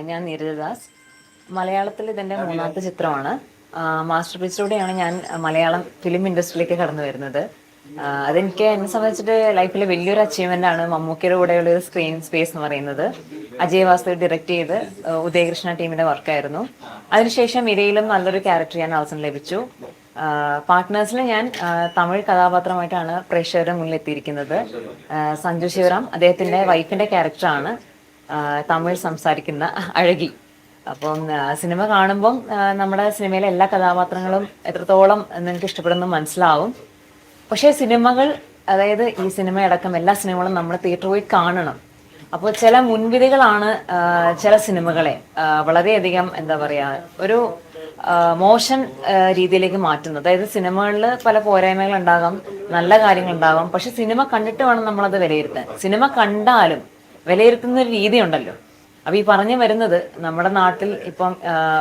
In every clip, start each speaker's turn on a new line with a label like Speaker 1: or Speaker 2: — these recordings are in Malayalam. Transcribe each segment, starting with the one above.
Speaker 1: ഞാൻ നീരജദാസ്. മലയാളത്തിൽ ഇതെൻ്റെ മൂന്നാമത്തെ ചിത്രമാണ്. മാസ്റ്റർ പീസിലൂടെയാണ് ഞാൻ മലയാളം ഫിലിം ഇൻഡസ്ട്രിയിലേക്ക് കടന്നു വരുന്നത്. അതെനിക്ക് എന്നെ സംബന്ധിച്ചിട്ട് ലൈഫിലെ വലിയൊരു അച്ചീവ്മെൻ്റ് ആണ്. മമ്മൂക്കയുടെ കൂടെയുള്ള ഒരു സ്ക്രീൻ സ്പേസ് എന്ന് പറയുന്നത്. അജയ് വാസുദേവ് ഡയറക്റ്റ് ചെയ്ത് ഉദയകൃഷ്ണ ടീമിൻ്റെ വർക്കായിരുന്നു. അതിനുശേഷം ഇരയിലും നല്ലൊരു ക്യാരക്ടർ ഞാൻ അവസരം ലഭിച്ചു. പാർട്ട്നേഴ്സിൽ ഞാൻ തമിഴ് കഥാപാത്രമായിട്ടാണ് പ്രേക്ഷകരുടെ മുന്നിൽ എത്തിയിരിക്കുന്നത്. സഞ്ജു ശിവറാം അദ്ദേഹത്തിൻ്റെ വൈഫിൻ്റെ ക്യാരക്ടറാണ് തമിഴ് സംസാരിക്കുന്ന അഴകി. അപ്പം സിനിമ കാണുമ്പം നമ്മുടെ സിനിമയിലെ എല്ലാ കഥാപാത്രങ്ങളും എത്രത്തോളം നിങ്ങൾക്ക് ഇഷ്ടപ്പെടുന്നു മനസ്സിലാവും. പക്ഷേ സിനിമകൾ, അതായത് ഈ സിനിമയടക്കം എല്ലാ സിനിമകളും നമ്മൾ തിയേറ്ററിൽ പോയി കാണണം. അപ്പോൾ ചില മുൻവിധികളാണ് ചില സിനിമകളെ വളരെയധികം എന്താ പറയുക ഒരു മോശം രീതിയിലേക്ക് മാറ്റുന്നത്. അതായത് സിനിമകളിൽ പല പോരായ്മകൾ ഉണ്ടാകാം, നല്ല കാര്യങ്ങൾ ഉണ്ടാകാം. പക്ഷെ സിനിമ കണ്ടിട്ട് വേണം നമ്മളത് വിലയിരുത്താൻ. സിനിമ കണ്ടാലും വിലയിരുത്തുന്ന ഒരു രീതി ഉണ്ടല്ലോ. അപ്പൊ ഈ പറഞ്ഞു വരുന്നത്, നമ്മുടെ നാട്ടിൽ ഇപ്പം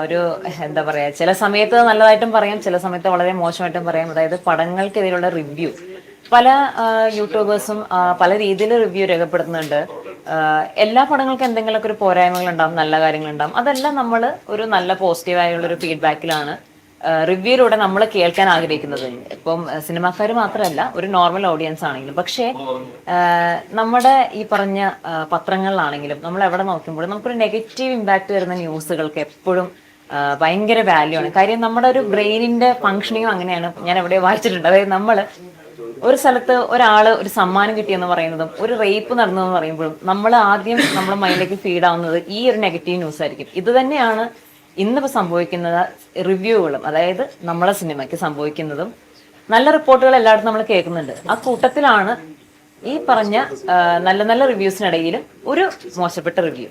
Speaker 1: ഒരു എന്താ പറയാ, ചില സമയത്ത് നല്ലതായിട്ടും പറയാം, ചില സമയത്ത് വളരെ മോശമായിട്ടും പറയാം. അതായത് പടങ്ങൾക്കെതിരെയുള്ള റിവ്യൂ പല യൂട്യൂബേഴ്സും പല രീതിയിൽ റിവ്യൂ രേഖപ്പെടുത്തുന്നുണ്ട്. എല്ലാ പടങ്ങൾക്കും എന്തെങ്കിലുമൊക്കെ ഒരു പോരായ്മകൾ ഉണ്ടാവും, നല്ല കാര്യങ്ങളുണ്ടാവും. അതെല്ലാം നമ്മൾ ഒരു നല്ല പോസിറ്റീവായുള്ളൊരു ഫീഡ്ബാക്കിലാണ് റിവ്യൂയിലൂടെ നമ്മൾ കേൾക്കാൻ ആഗ്രഹിക്കുന്നത്. ഇപ്പം സിനിമാക്കാർ മാത്രമല്ല, ഒരു നോർമൽ ഓഡിയൻസ് ആണെങ്കിലും. പക്ഷേ നമ്മുടെ ഈ പറഞ്ഞ പത്രങ്ങളിലാണെങ്കിലും നമ്മൾ എവിടെ നോക്കുമ്പോഴും നമുക്കൊരു നെഗറ്റീവ് ഇമ്പാക്ട് വരുന്ന ന്യൂസുകൾക്ക് എപ്പോഴും ഭയങ്കര വാല്യൂ ആണ്. കാര്യം നമ്മുടെ ഒരു ബ്രെയിനിന്റെ ഫങ്ഷനിങ്ങും അങ്ങനെയാണ്. ഞാൻ എവിടെ വായിച്ചിട്ടുണ്ട്. അതായത് നമ്മൾ ഒരു സ്ഥലത്ത് ഒരാൾ ഒരു സമ്മാനം കിട്ടിയെന്ന് പറയുന്നതും ഒരു റേപ്പ് നടന്നതെന്ന് പറയുമ്പോഴും നമ്മൾ ആദ്യം നമ്മുടെ മൈൻഡിലേക്ക് ഫീഡ് ആവുന്നത് ഈ ഒരു നെഗറ്റീവ് ന്യൂസ് ആയിരിക്കും. ഇത് തന്നെയാണ് ഇന്നിപ്പോൾ സംഭവിക്കുന്നത് റിവ്യൂകളും. അതായത് നമ്മളെ സിനിമയ്ക്ക് സംഭവിക്കുന്നതും നല്ല റിപ്പോർട്ടുകൾ എല്ലായിടത്തും നമ്മൾ കേൾക്കുന്നുണ്ട്. ആ കൂട്ടത്തിലാണ് ഈ പറഞ്ഞ നല്ല നല്ല റിവ്യൂസിനിടയിലും ഒരു മോശപ്പെട്ട റിവ്യൂ.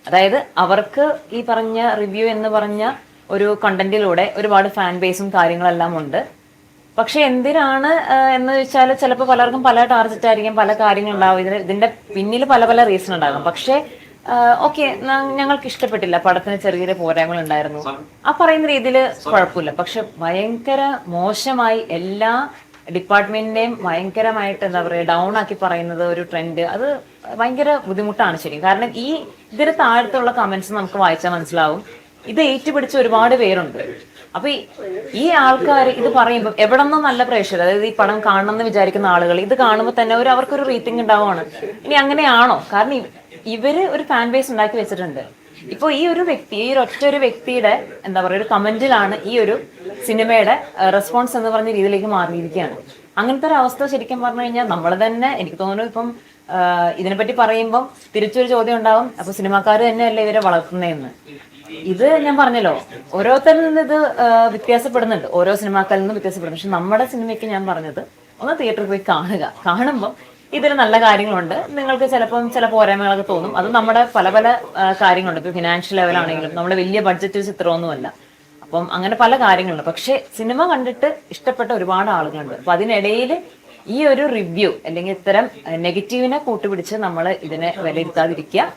Speaker 1: അതായത് അവർക്ക് ഈ പറഞ്ഞ റിവ്യൂ എന്ന് പറഞ്ഞ ഒരു കണ്ടന്റിലൂടെ ഒരുപാട് ഫാൻ ബേസും കാര്യങ്ങളെല്ലാം ഉണ്ട്. പക്ഷെ എന്തിനാണ് എന്ന് വെച്ചാൽ ചിലപ്പോൾ പലർക്കും പല ടാർഗറ്റ് ആയിരിക്കും, പല കാര്യങ്ങളുണ്ടാവും. ഇതിന്റെ പിന്നിൽ പല പല റീസൺ ഉണ്ടാകും. പക്ഷെ ഓക്കെ, ഞങ്ങൾക്ക് ഇഷ്ടപ്പെട്ടില്ല, പടത്തിന് ചെറിയൊരു പോരായ്മകൾ ഉണ്ടായിരുന്നു, ആ പറയുന്ന രീതിയിൽ കുഴപ്പമില്ല. പക്ഷെ ഭയങ്കര മോശമായി എല്ലാ ഡിപ്പാർട്ട്മെന്റിനെയും ഭയങ്കരമായിട്ട് എന്താ പറയുക ഡൗൺ ആക്കി പറയുന്നത് ഒരു ട്രെൻഡ്, അത് ഭയങ്കര ബുദ്ധിമുട്ടാണ് ശരിക്കും. കാരണം ഇതിന് താഴത്തുള്ള കമന്റ്സ് നമുക്ക് വായിച്ചാൽ മനസ്സിലാവും ഇത് ഏറ്റുപിടിച്ച ഒരുപാട് പേരുണ്ട്. അപ്പൊ ഈ ആൾക്കാർ ഇത് പറയുമ്പോൾ എവിടെ നിന്നും നല്ല പ്രേക്ഷകർ, അതായത് ഈ പടം കാണണം എന്ന് വിചാരിക്കുന്ന ആളുകൾ ഇത് കാണുമ്പോൾ തന്നെ അവർക്കൊരു റേറ്റിംഗ് ഉണ്ടാവുകയാണ്. ഇനി അങ്ങനെയാണോ? കാരണം ഇവര് ഒരു ഫാൻ ബേസ് ഉണ്ടാക്കി വെച്ചിട്ടുണ്ട്. ഇപ്പൊ ഈ ഒരു വ്യക്തി, ഈ ഒറ്റ ഒരു വ്യക്തിയുടെ എന്താ പറയുക ഒരു കമന്റിലാണ് ഈ ഒരു സിനിമയുടെ റെസ്പോൺസ് എന്ന് പറഞ്ഞ രീതിയിലേക്ക് മാറിയിരിക്കുകയാണ്. അങ്ങനത്തെ ഒരു അവസ്ഥ ശരിക്കും പറഞ്ഞു കഴിഞ്ഞാൽ നമ്മൾ തന്നെ, എനിക്ക് തോന്നുന്നു ഇപ്പം ഇതിനെപ്പറ്റി പറയുമ്പം തിരിച്ചൊരു ചോദ്യം ഉണ്ടാവും, അപ്പൊ സിനിമാക്കാർ തന്നെയല്ലേ ഇവരെ വളർത്തുന്നതെന്ന്. ഇത് ഞാൻ പറഞ്ഞല്ലോ, ഓരോരുത്തരിൽ നിന്ന് ഇത് വ്യത്യാസപ്പെടുന്നുണ്ട്, ഓരോ സിനിമാക്കാരിൽ നിന്നും വ്യത്യാസപ്പെടുന്നു. പക്ഷെ നമ്മുടെ സിനിമയ്ക്ക് ഞാൻ പറഞ്ഞത് ഒന്ന് തിയേറ്ററിൽ പോയി കാണുക. കാണുമ്പോൾ ഇതിൽ നല്ല കാര്യങ്ങളുണ്ട്, നിങ്ങൾക്ക് ചിലപ്പം ചില പോരായ്മകളൊക്കെ തോന്നും. അത് നമ്മുടെ പല പല കാര്യങ്ങളുണ്ട്. ഇപ്പൊ ഫിനാൻഷ്യൽ ലെവലാണെങ്കിലും നമ്മൾ വലിയ ബഡ്ജറ്റ് ചിത്രമൊന്നുമല്ല. അപ്പം അങ്ങനെ പല കാര്യങ്ങളുണ്ട്. പക്ഷെ സിനിമ കണ്ടിട്ട് ഇഷ്ടപ്പെട്ട ഒരുപാട് ആളുകളുണ്ട്. അപ്പൊ അതിനിടയിൽ ഈ ഒരു റിവ്യൂ അല്ലെങ്കിൽ ഇത്തരം നെഗറ്റീവിനെ കൂട്ടുപിടിച്ച് നമ്മൾ ഇതിനെ വിലയിരുത്താതിരിക്കുക.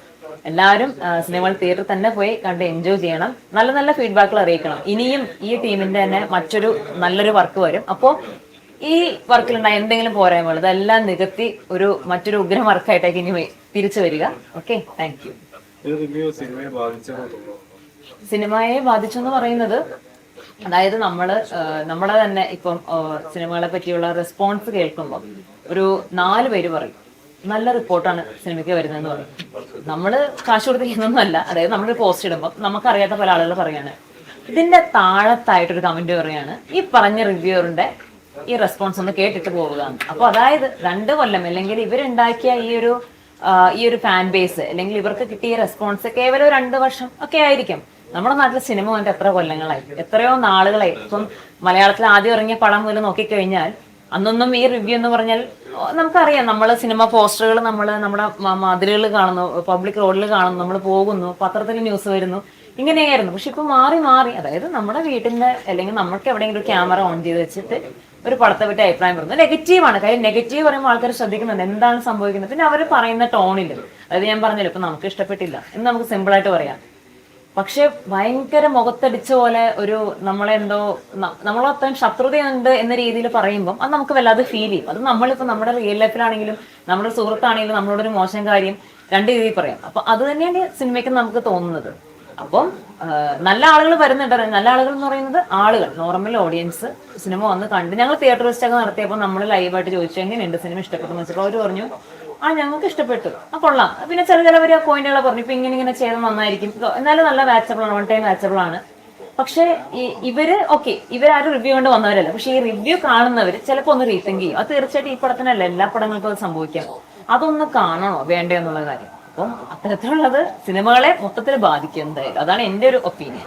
Speaker 1: എല്ലാവരും സിനിമകൾ തിയേറ്ററിൽ തന്നെ പോയി കണ്ട് എൻജോയ് ചെയ്യണം. നല്ല നല്ല ഫീഡ്ബാക്കുകൾ അറിയിക്കണം. ഇനിയും ഈ ടീമിന്റെ തന്നെ മറ്റൊരു നല്ലൊരു വർക്ക് വരും. അപ്പോൾ ഈ വർക്കിലുണ്ടായ എന്തെങ്കിലും പോരായ്മകൾ ഇതെല്ലാം നികത്തി മറ്റൊരു ഉഗ്രം വർക്കായിട്ടേക്ക് ഇനി തിരിച്ചു വരിക. Okay, thank you. സിനിമയെ ബാധിച്ചു എന്ന് പറയുന്നത്, അതായത് നമ്മുടെ തന്നെ ഇപ്പം സിനിമകളെ പറ്റിയുള്ള റെസ്പോൺസ് കേൾക്കുമ്പോൾ ഒരു 4 പേര് പറയും നല്ല റിപ്പോർട്ടാണ് സിനിമയ്ക്ക് വരുന്നതെന്ന് പറയും. നമ്മള് കാശ് കൊടുത്ത് ചെയ്യുന്നൊന്നുമല്ല. അതായത് നമ്മളൊരു പോസ്റ്റ് ഇടുമ്പോൾ നമുക്കറിയാത്ത പല ആളുകൾ പറയാണ്. ഇതിന്റെ താഴത്തായിട്ടൊരു കമന്റ് പറയാണ് ഈ പറഞ്ഞ റിവ്യൂറിന്റെ ഈ റെസ്പോൺസ് ഒന്ന് കേട്ടിട്ട് പോവുക. അപ്പൊ അതായത് 2 കൊല്ലം അല്ലെങ്കിൽ ഇവരുണ്ടാക്കിയ ഈ ഒരു ഫാൻ ബേസ് അല്ലെങ്കിൽ ഇവർക്ക് കിട്ടിയ റെസ്പോൺസ് കേവലം 2 വർഷം ഒക്കെ ആയിരിക്കും. നമ്മുടെ നാട്ടിലെ സിനിമ വന്നിട്ട് എത്ര കൊല്ലങ്ങളായി, എത്രയോ നാളുകളായി. ഇപ്പം മലയാളത്തിൽ ആദ്യം ഇറങ്ങിയ പടം മുതൽ നോക്കിക്കഴിഞ്ഞാൽ അന്നൊന്നും ഈ റിവ്യൂ എന്ന് പറഞ്ഞാൽ നമുക്കറിയാം. നമ്മൾ സിനിമ പോസ്റ്ററുകൾ നമ്മുടെ മതിലുകൾ കാണുന്നു, പബ്ലിക് റോഡിൽ കാണുന്നു, നമ്മൾ പോകുന്നു, പത്രത്തിൽ ന്യൂസ് വരുന്നു, ഇങ്ങനെയായിരുന്നു. പക്ഷെ ഇപ്പൊ മാറി മാറി, അതായത് നമ്മുടെ വീട്ടിന്റെ അല്ലെങ്കിൽ നമുക്ക് എവിടെയെങ്കിലും ഒരു ക്യാമറ ഓൺ ചെയ്ത് വെച്ചിട്ട് ഒരു പടത്തെ പറ്റി അഭിപ്രായം പറയുന്നത് നെഗറ്റീവാണ്. കാര്യം നെഗറ്റീവ് പറയുമ്പോൾ ആൾക്കാർ ശ്രദ്ധിക്കുന്നുണ്ട് എന്താണ് സംഭവിക്കുന്നത്. പിന്നെ അവർ പറയുന്ന ടോണിൽ, അതായത് ഞാൻ പറഞ്ഞല്ലോ ഇപ്പൊ നമുക്ക് ഇഷ്ടപ്പെട്ടില്ല എന്ന് നമുക്ക് സിമ്പിളായിട്ട് പറയാം. പക്ഷെ ഭയങ്കര മുഖത്തടിച്ച പോലെ നമ്മളത്രയും ശത്രുതയുണ്ട് എന്ന രീതിയിൽ പറയുമ്പോൾ അത് നമുക്ക് വല്ലാതെ ഫീൽ ചെയ്യും. അത് നമ്മളിപ്പോൾ നമ്മുടെ റിയൽ ലൈഫിലാണെങ്കിലും നമ്മുടെ സുഹൃത്താണെങ്കിലും നമ്മളോടൊരു മോശം കാര്യം രണ്ട് രീതിയിൽ പറയാം. അപ്പൊ അത് തന്നെയാണ് സിനിമയ്ക്ക് നമുക്ക് തോന്നുന്നത്. അപ്പം നല്ല ആളുകൾ വരുന്നുണ്ട്. നല്ല ആളുകൾ എന്ന് പറയുന്നത് ആളുകൾ, നോർമൽ ഓഡിയൻസ് സിനിമ വന്ന് കണ്ട്, ഞങ്ങൾ തിയേറ്റർ വെസ്റ്റ് ഒക്കെ നടത്തിയപ്പോൾ നമ്മൾ ലൈവായിട്ട് ചോദിച്ചു എങ്ങനെയുണ്ട് സിനിമ, ഇഷ്ടപ്പെട്ടു എന്ന് വെച്ചപ്പോൾ അവർ പറഞ്ഞു ഞങ്ങൾക്ക് ഇഷ്ടപ്പെട്ടു, കൊള്ളാം. പിന്നെ ചിലവർ പോയിന്റുകൾ പറഞ്ഞു, ഇപ്പൊ ഇങ്ങനെ ചെയ്താൽ നന്നായിരിക്കും, എന്നാലും നല്ല വാച്ചബിൾ ആണ്, വൺ ടൈം വാച്ചബിൾ ആണ്. പക്ഷെ ഇവര് ഇവരാരും റിവ്യൂ കൊണ്ട് വന്നവരല്ല. പക്ഷെ ഈ റിവ്യൂ കാണുന്നവർ ചിലപ്പോൾ ഒന്ന് റീതിങ്ക് ചെയ്യും. അത് തീർച്ചയായിട്ടും ഈ പടത്തിനല്ല, എല്ലാ പടങ്ങൾക്കും അത് സംഭവിക്കാം. അതൊന്ന് കാണണോ വേണ്ടയോ എന്നുള്ള കാര്യം. അപ്പം അത്തരത്തിലുള്ളത് സിനിമകളെ മൊത്തത്തിൽ ബാധിക്കും എന്തായാലും. അതാണ് എൻ്റെ ഒരു ഒപ്പീനിയൻ.